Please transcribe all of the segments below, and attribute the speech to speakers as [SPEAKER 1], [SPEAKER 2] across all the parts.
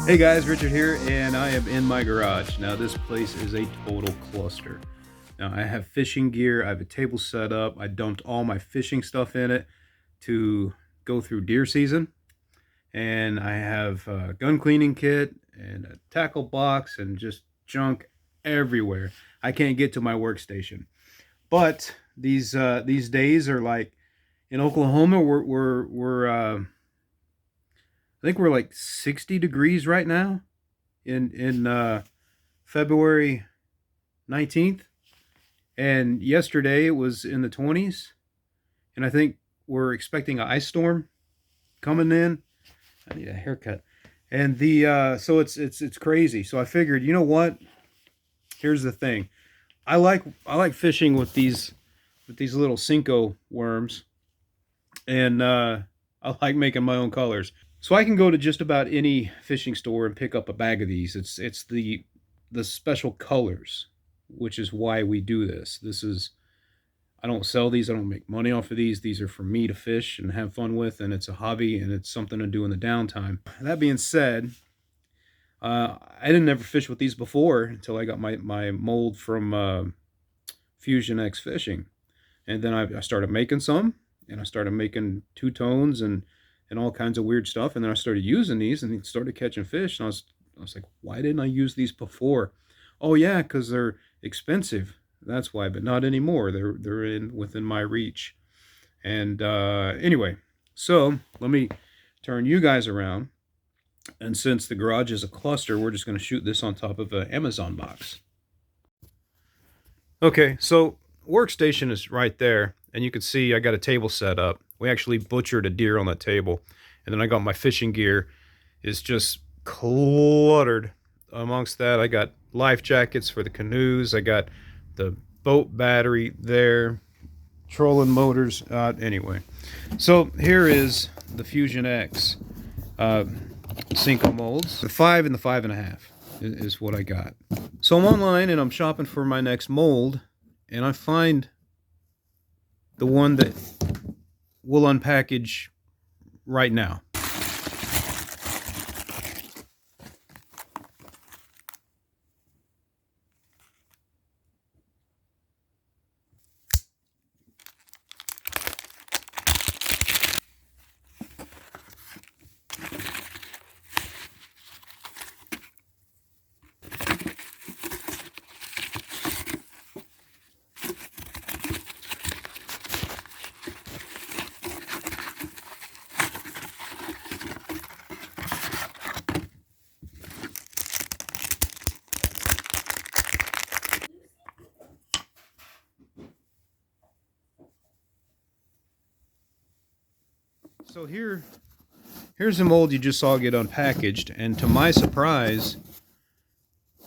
[SPEAKER 1] Hey guys, Richard here, and I am in my garage. Now this place is a total cluster. Now I have fishing gear, I have a table set up, I dumped all my fishing stuff in it to go through deer season, and I have a gun cleaning kit and a tackle box and just junk everywhere. I can't get to my workstation. But these days are like in Oklahoma, I think we're like 60 degrees right now in February 19th, and yesterday it was in the 20s, and I think we're expecting an ice storm coming in. I need a haircut. And the so it's crazy. So I figured, you know what? Here's the thing. I like fishing with these little Senko worms, and I like making my own colors. So I can go to just about any fishing store and pick up a bag of these. It's the special colors, which is why we do this. I don't sell these. I don't make money off of these. These are for me to fish and have fun with, and it's a hobby and it's something to do in the downtime. That being said, I didn't ever fish with these before until I got my mold from Fusion X Fishing, and then I started making some, and I started making two tones and all kinds of weird stuff. And then I started using these and started catching fish. And I was like, why didn't I use these before? Oh yeah, because they're expensive. That's why, but not anymore. They're within my reach. And anyway, so let me turn you guys around. And since the garage is a cluster, we're just going to shoot this on top of an Amazon box. Okay, so workstation is right there, and you can see I got a table set up. We actually butchered a deer on that table, and then I got my fishing gear is just cluttered. Amongst that, I got life jackets for the canoes. I got the boat battery there, trolling motors. Anyway, so here is the Fusion X Senko molds. The 5 and the 5.5 is what I got. So I'm online and I'm shopping for my next mold, and I find the one that we'll unpackage right now. So here's the mold you just saw get unpackaged, and to my surprise,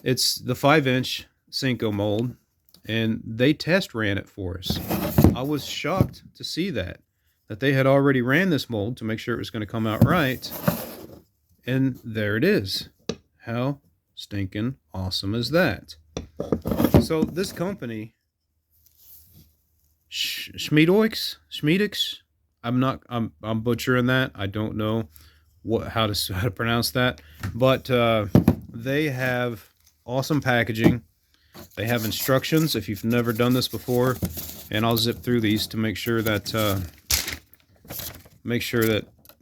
[SPEAKER 1] it's the 5-inch Senko mold, and they test ran it for us. I was shocked to see that they had already ran this mold to make sure it was going to come out right, and there it is. How stinking awesome is that? So this company, Smedioks. I'm butchering that. I don't know how to pronounce that, but they have awesome packaging. They have instructions if you've never done this before, and I'll zip through these to make sure that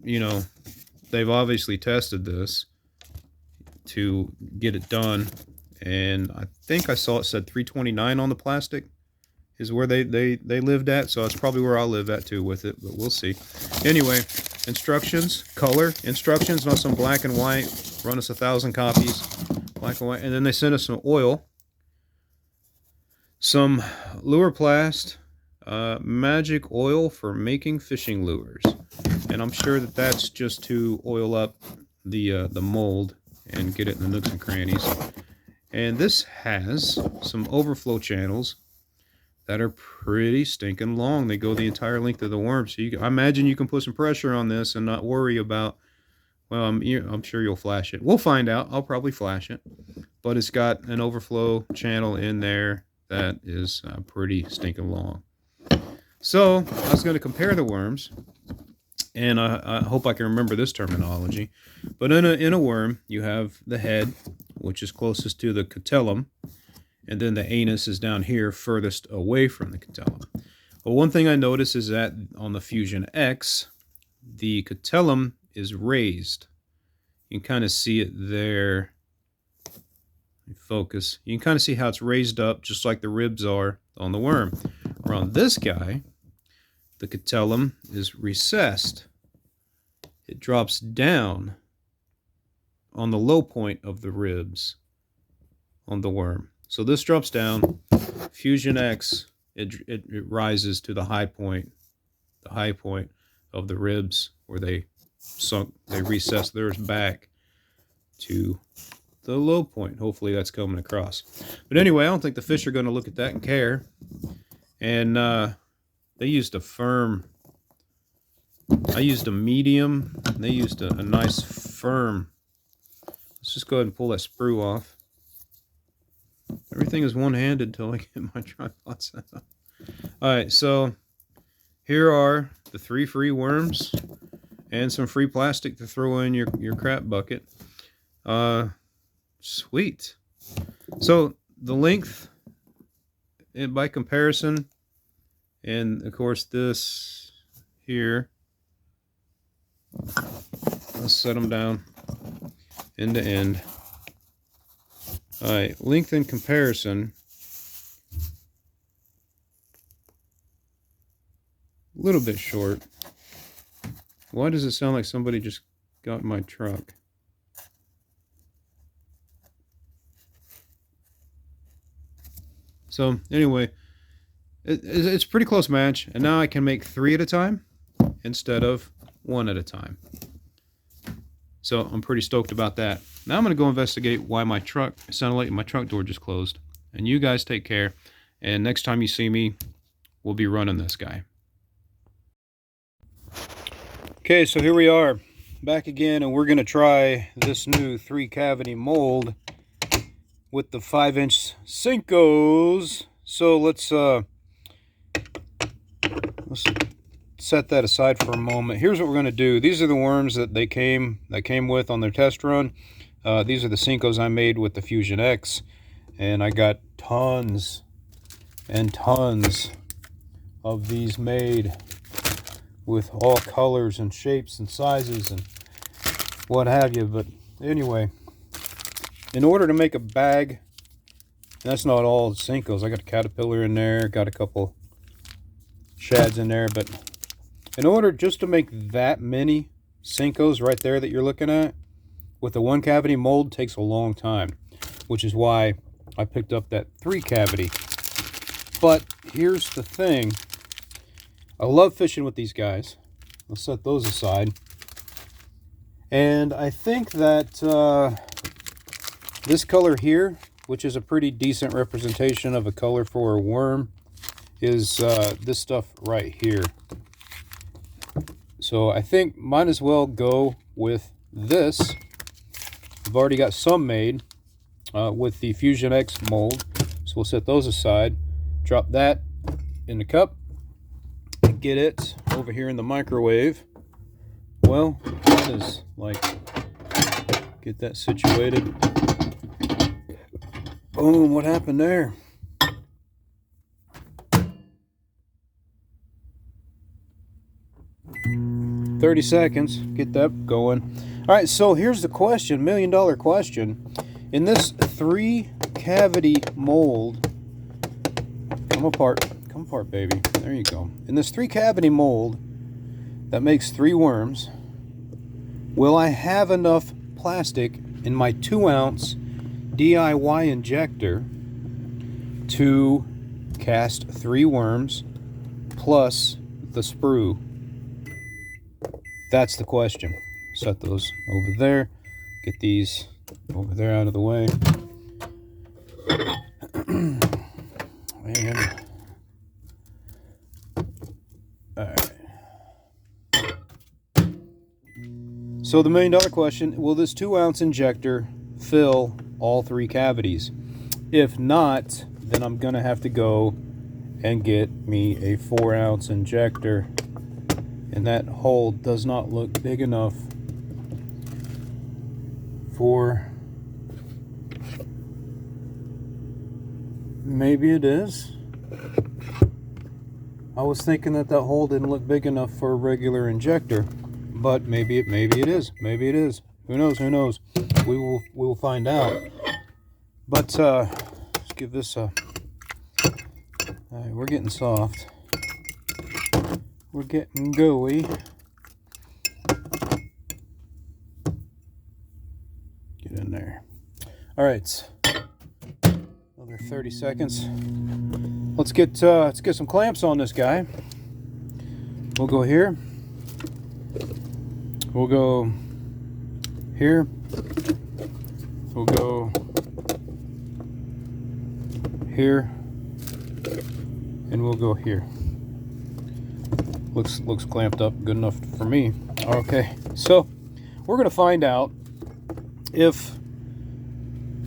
[SPEAKER 1] you know they've obviously tested this to get it done. And I think I saw it said 329 on the plastic is where they lived at, so that's probably where I'll live at too with it, but we'll see. Anyway, instructions, color instructions, not some black and white. Run us 1,000 copies, black and white. And then they sent us some oil, some lure plast, magic oil for making fishing lures, and I'm sure that that's just to oil up the mold and get it in the nooks and crannies. And this has some overflow channels that are pretty stinking long. They go the entire length of the worm. So I imagine you can put some pressure on this and not worry about, well, I'm sure you'll flash it. We'll find out. I'll probably flash it. But it's got an overflow channel in there that is pretty stinking long. So I was going to compare the worms, and I hope I can remember this terminology, but in a worm, you have the head, which is closest to the catellum, and then the anus is down here, furthest away from the catellum. But one thing I notice is that on the Fusion X, the catellum is raised. You can kind of see it there. Focus. You can kind of see how it's raised up, just like the ribs are on the worm. Or on this guy, the catellum is recessed. It drops down on the low point of the ribs on the worm. So this drops down. Fusion X, it rises to the high point of the ribs where they recess theirs back to the low point. Hopefully that's coming across. But anyway, I don't think the fish are going to look at that and care. And they used a firm. I used a medium. And they used a nice firm. Let's just go ahead and pull that sprue off. Everything is one-handed until I get my tripod set up. Alright, so here are the 3 free worms and some free plastic to throw in your crap bucket. Sweet. So the length, and by comparison, and of course this here, let's set them down end to end. Alright, length in comparison, a little bit short. Why does it sound like somebody just got in my truck? So anyway, it's a pretty close match, and now I can make 3 at a time instead of 1 at a time. So I'm pretty stoked about that. Now I'm going to go investigate why my truck sounded like my truck door just closed. And you guys take care, and next time you see me, we'll be running this guy. Okay, so here we are back again, and we're going to try this new 3-cavity mold with the 5-inch Senkos. So let's set that aside for a moment. Here's what we're going to do. These are the worms that they came with on their test run. These are the Senkos I made with the Fusion X, and I got tons and tons of these made with all colors and shapes and sizes and what have you. But anyway, in order to make a bag, that's not all Senkos. I got a caterpillar in there, got a couple shads in there, but in order just to make that many Senkos right there that you're looking at with the 1-cavity mold takes a long time, which is why I picked up that 3-cavity. But here's the thing. I love fishing with these guys. Let's set those aside. And I think that this color here, which is a pretty decent representation of a color for a worm, is this stuff right here. So I think might as well go with this. I've already got some made with the Fusion X mold. So we'll set those aside. Drop that in the cup. Get it over here in the microwave. Well, that is like, get that situated. Boom, what happened there? $30 seconds, get that going. All right, so here's the question, $1,000,000 question. In this 3-cavity mold, come apart, baby. There you go. In this 3-cavity mold that makes 3 worms, will I have enough plastic in my 2-ounce DIY injector to cast 3 worms plus the sprue? That's the question. Set those over there. Get these over there out of the way. And alright. So the $1,000,000 question, will this 2-ounce injector fill all 3 cavities? If not, then I'm gonna have to go and get me a 4-ounce injector And that hole does not look big enough for... Maybe it is. I was thinking that that hole didn't look big enough for a regular injector, but maybe it is. Maybe it is. Who knows? Who knows? We will find out. But let's give this a... All right, we're getting soft. We're getting gooey. Get in there. All right. Another 30 seconds. Let's get some clamps on this guy. We'll go here. We'll go here. We'll go here, and we'll go here. Looks clamped up good enough for me. Okay, so we're gonna find out if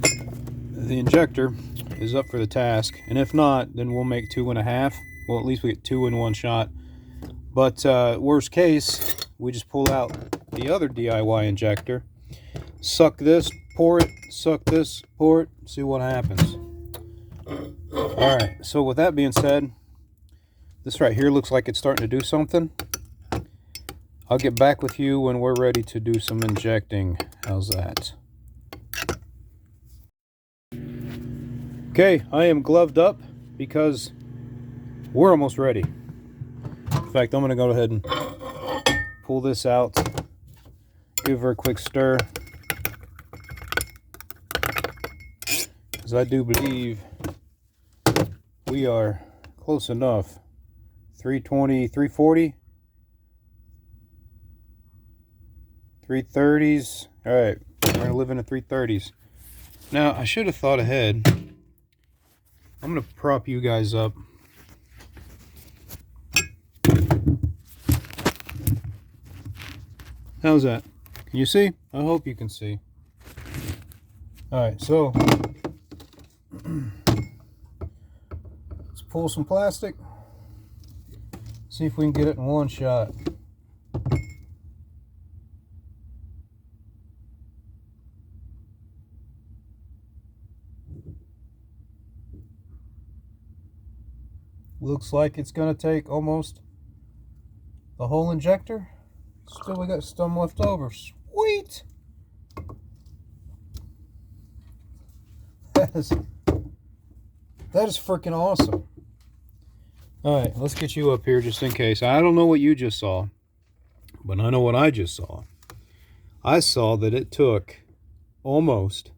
[SPEAKER 1] the injector is up for the task, and if not, then we'll make 2.5. Well, at least we get 2 in one shot. But worst case, we just pull out the other DIY injector, suck this, pour it, suck this, pour it, see what happens. All right, so with that being said, this right here looks like it's starting to do something. I'll get back with you when we're ready to do some injecting. How's that? Okay, I am gloved up because we're almost ready. In fact, I'm going to go ahead and pull this out, give her a quick stir, because I do believe we are close enough. 320, 340, 330s. All right, we're going to live in the 330s. Now, I should have thought ahead. I'm going to prop you guys up. How's that? Can you see? I hope you can see. All right, so let's pull some plastic. See if we can get it in one shot. Looks like it's gonna take almost the whole injector. Still, we got some left over. Sweet! That is freaking awesome. Alright, let's get you up here just in case. I don't know what you just saw, but I know what I just saw. I saw that it took almost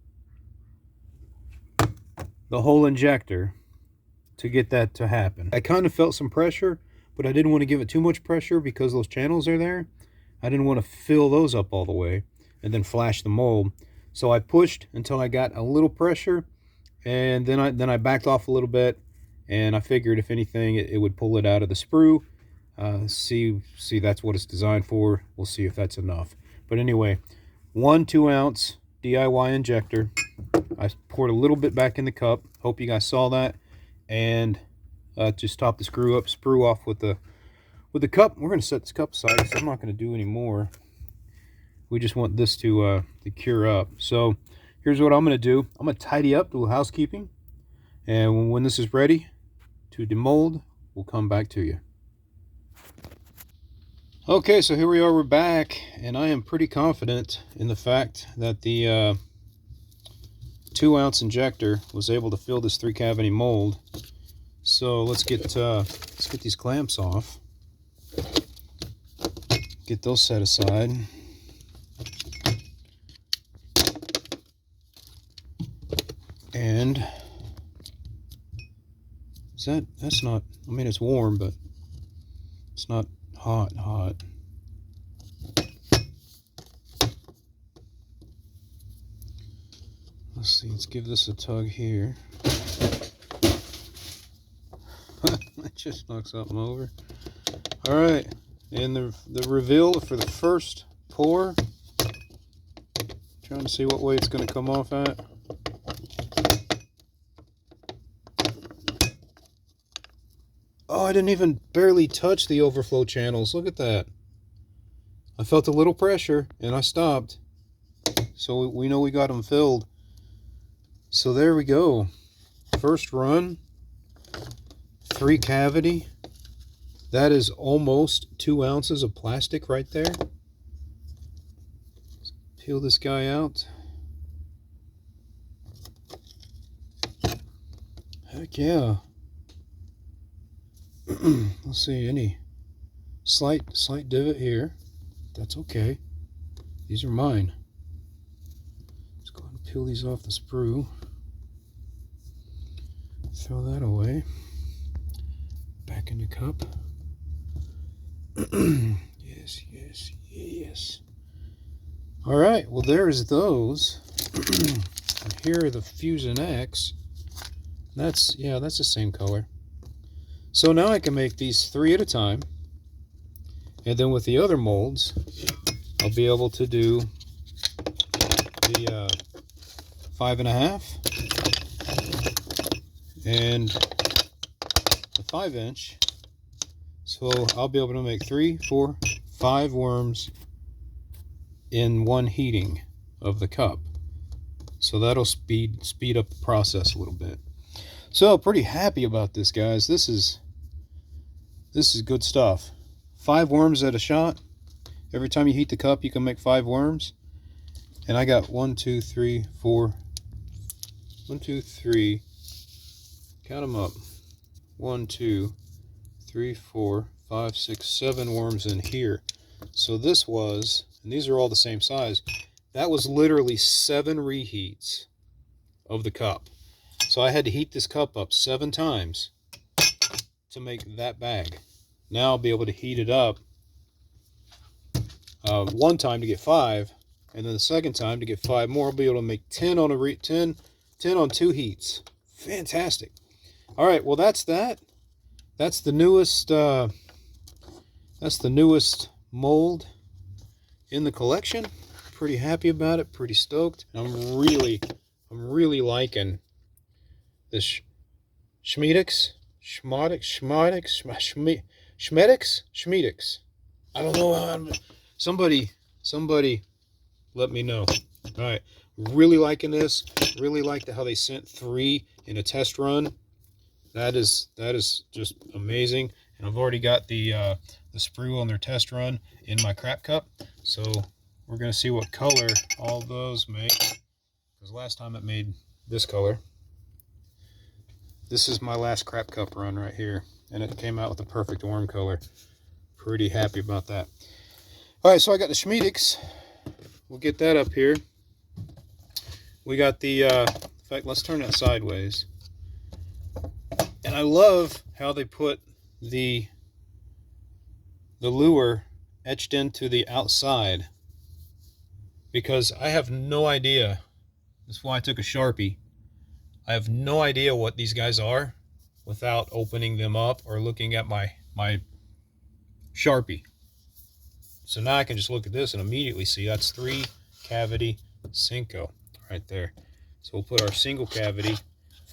[SPEAKER 1] the whole injector to get that to happen. I kind of felt some pressure, but I didn't want to give it too much pressure because those channels are there. I didn't want to fill those up all the way and then flash the mold. So I pushed until I got a little pressure, and then I backed off a little bit, and I figured if anything it would pull it out of the sprue. See that's what it's designed for. We'll see if that's enough. But anyway, 1 2-ounce DIY injector. I poured a little bit back in the cup. Hope you guys saw that. And just top the sprue off with the cup. We're going to set this cup aside because I'm not going to do any more. We just want this to cure up. So here's what I'm going to do. I'm going to tidy up, do a little housekeeping, and when this is ready to demold, we'll come back to you. Okay, so here we are, we're back, and I am pretty confident in the fact that the 2-ounce injector was able to fill this 3-cavity mold. So let's get these clamps off. Get those set aside. And that's not, I mean, it's warm, but it's not hot. Let's see, let's give this a tug here. That just knocked something over. All right, and the reveal for the first pour. Trying to see what way it's going to come off at. Oh, I didn't even barely touch the overflow channels. Look at that. I felt a little pressure and I stopped. So we know we got them filled. So there we go. First run, 3 cavity. That is almost 2 ounces of plastic right there. Let's peel this guy out. Heck yeah. Let's see, any slight divot here. That's okay. These are mine. Let's go ahead and peel these off the sprue. Throw that away. Back in the cup. Yes, yes, yes. All right, well, there's those. And here are the Fusion X. That's the same color. So now I can make these 3 at a time. And then with the other molds, I'll be able to do the 5.5 and the 5-inch. So I'll be able to make 3, 4, 5 worms in one heating of the cup. So that'll speed up the process a little bit. So pretty happy about this, guys. This is good stuff. 5 worms at a shot. Every time you heat the cup, you can make 5 worms. And I got 1, 2, 3, 4. 1, 2, 3. Count them up. 1, 2, 3, 4, 5, 6, 7 worms in here. So this was, and these are all the same size, that was literally 7 reheats of the cup. So I had to heat this cup up 7 times to make that bag. Now I'll be able to heat it up one time to get 5, and then the second time to get 5 more. I'll be able to make 10 on a 10 on 2 heats. Fantastic. All right, well that's that. That's the newest mold in the collection. Pretty happy about it. Pretty stoked. I'm really liking this Smedioks. I don't know how. Somebody let me know. All right, really liking this. Really liked how they sent 3 in a test run. That is just amazing. And I've already got the sprue on their test run in my crap cup. So we're gonna see what color all those make. Because last time it made this color. This is my last crap cup run right here, and it came out with the perfect worm color. Pretty happy about that. All right, so I got the Smedioks. We'll get that up here. We got the, in fact, let's turn that sideways. And I love how they put the lure etched into the outside, because I have no idea. That's why I took a Sharpie. I have no idea what these guys are without opening them up or looking at my Sharpie. So now I can just look at this and immediately see that's 3 cavity Senko right there. So we'll put our single cavity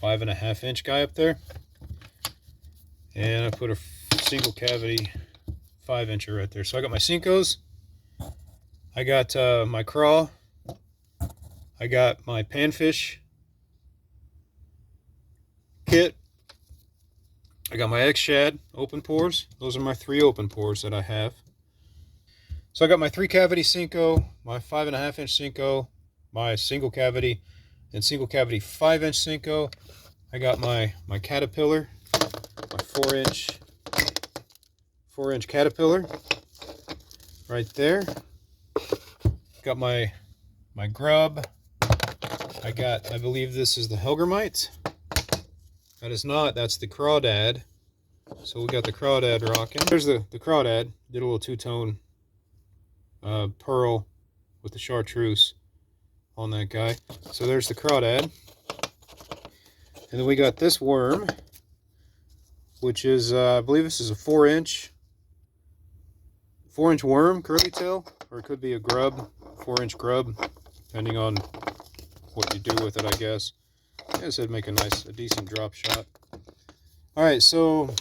[SPEAKER 1] 5.5 inch guy up there. And I put a single cavity 5 incher right there. So I got my Senkos. I got my craw. I got my panfish kit. I got my X-Shad open pores. Those are my 3 open pores that I have. So I got my 3 cavity Senko, my 5.5 inch Senko, my single cavity and single cavity 5 inch Senko. I got my Caterpillar, my 4 inch Caterpillar right there. Got my grub. I believe this is the Helgermite. That is not, that's the Crawdad. So we got the Crawdad rocking. There's the Crawdad. Did a little 2-tone pearl with the chartreuse on that guy. So there's the Crawdad. And then we got this worm, which is, I believe this is a 4-inch worm, curly tail, or it could be a grub, 4-inch grub, depending on what you do with it, I guess. I guess it'd make a decent drop shot. All right, so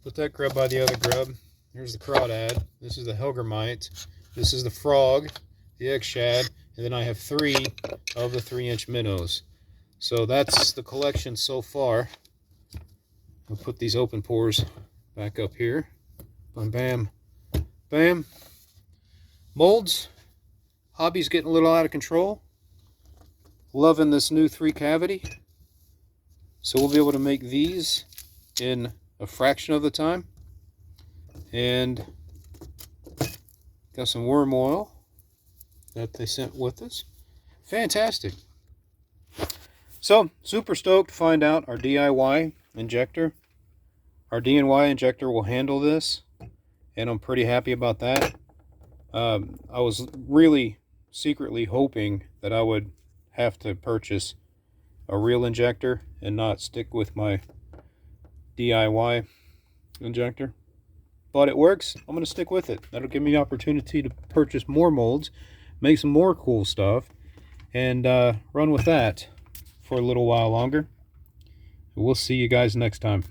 [SPEAKER 1] put that grub by the other grub. Here's the crawdad. This is the helgermite. This is the frog, the egg-shad, and then I have 3 of the 3-inch minnows. So that's the collection so far. I'll put these open pores back up here. Bam, bam, bam. Molds. Hobby's getting a little out of control. Loving this new 3-cavity. So we'll be able to make these in a fraction of the time. And got some worm oil that they sent with us. Fantastic. So, super stoked to find out our DIY injector. Our DIY injector will handle this, and I'm pretty happy about that. I was really secretly hoping that I would have to purchase a real injector and not stick with my DIY injector. But it works. I'm going to stick with it. That'll give me the opportunity to purchase more molds, make some more cool stuff, and run with that for a little while longer. We'll see you guys next time.